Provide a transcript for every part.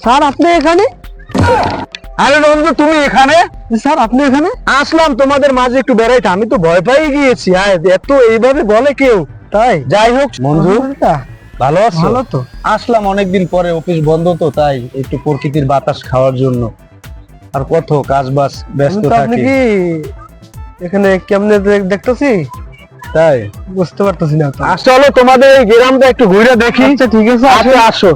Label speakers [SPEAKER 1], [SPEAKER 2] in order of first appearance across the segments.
[SPEAKER 1] Sir আপনি এখানে?
[SPEAKER 2] আরে রঞ্জু, তুমি এখানে?
[SPEAKER 1] স্যার আপনি এখানে?
[SPEAKER 2] আসলাম তোমাদের মাঝে একটু বেড়াইতে, আমি তো ভয় পেয়ে গিয়েছি। এত এইভাবে বলে কেউ?
[SPEAKER 1] তাই?
[SPEAKER 2] যাই হোক মঞ্জু, ভালো আছো?
[SPEAKER 1] ভালো তো।
[SPEAKER 2] আসলাম অনেকদিন পরে, অফিস বন্ধ তো, তাই একটু প্রকৃতির বাতাস খাওয়ার জন্য। আর কত কাজ বাজ ব্যস্ত
[SPEAKER 1] আপনি
[SPEAKER 2] থাকি।
[SPEAKER 1] কি এখানে কেমনে দেখতেছি
[SPEAKER 2] তাই
[SPEAKER 1] বুঝতে পারতেছি না তো।
[SPEAKER 2] আসলে তোমাদের এই গ্রামটা একটু ঘুরে দেখি।
[SPEAKER 1] আচ্ছা ঠিক আছে,
[SPEAKER 2] আচ্ছা আসো।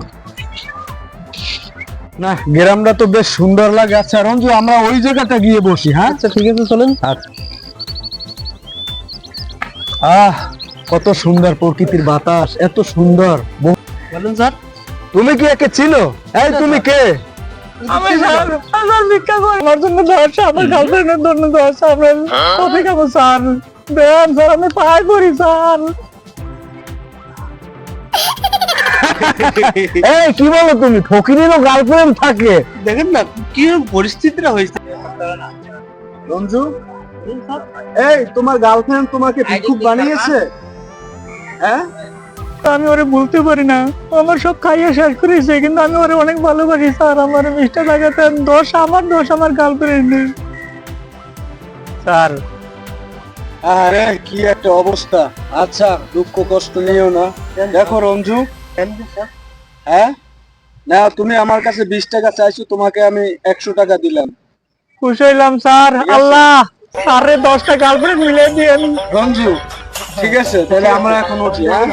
[SPEAKER 2] না, গ্রামটা তো বেশ সুন্দর লাগে। আচ্ছা রঞ্জু, আমরা ওই জায়গাটা গিয়ে বসি। হ্যাঁ
[SPEAKER 1] আচ্ছা ঠিক আছে, চলেন।
[SPEAKER 2] আচ্ছা। কত সুন্দর প্রকৃতির বাতাস, এত সুন্দর।
[SPEAKER 1] বলেন স্যার।
[SPEAKER 2] তুমি কি একে চিনো? এই তুমি কে?
[SPEAKER 1] আমি স্যার ভিক্ষা করি, আমার জন্য দশ, আমার গার্লফ্রেন্ডের জন্য দশ, আমরা কফি খাবো স্যার। দেন স্যার, আমি পাই করি স্যার।
[SPEAKER 2] এই কি বলো তুমি? ফকিরেরও গার্লফ্রেন্ড থাকে?
[SPEAKER 1] দেখেন না কি পরিস্থিতিটা হয়েছে।
[SPEAKER 2] রঞ্জু, এই তোমার গার্লফ্রেন্ড তোমাকে ভিক্ষুক বানিয়েছে? হ্যাঁ,
[SPEAKER 1] আমি ওরে বলতে পারি না, আমার সব খাইয়ে শেষ করেছে, কিন্তু আমি ওরে অনেক ভালোবাসি স্যার। আমার মিষ্টি লাগাতে দোষ আমার, দোষ আমার গার্লফ্রেন্ড স্যার।
[SPEAKER 2] আরে কি একটা অবস্থা। আচ্ছা দুঃখ কষ্ট নিও না। দেখো রঞ্জু, হ্যাঁ না, তুমি আমার কাছে 20 টাকা চাইছো, তোমাকে আমি 100 টাকা দিলাম।
[SPEAKER 1] খুশি হইলাম স্যার। আল্লাহ স্যারে 10টা গার্লফ্রেন্ড মিলিয়ে দিয়েন।
[SPEAKER 2] রঞ্জু ঠিক আছে, তাহলে আমরা এখন উঠি। হ্যাঁ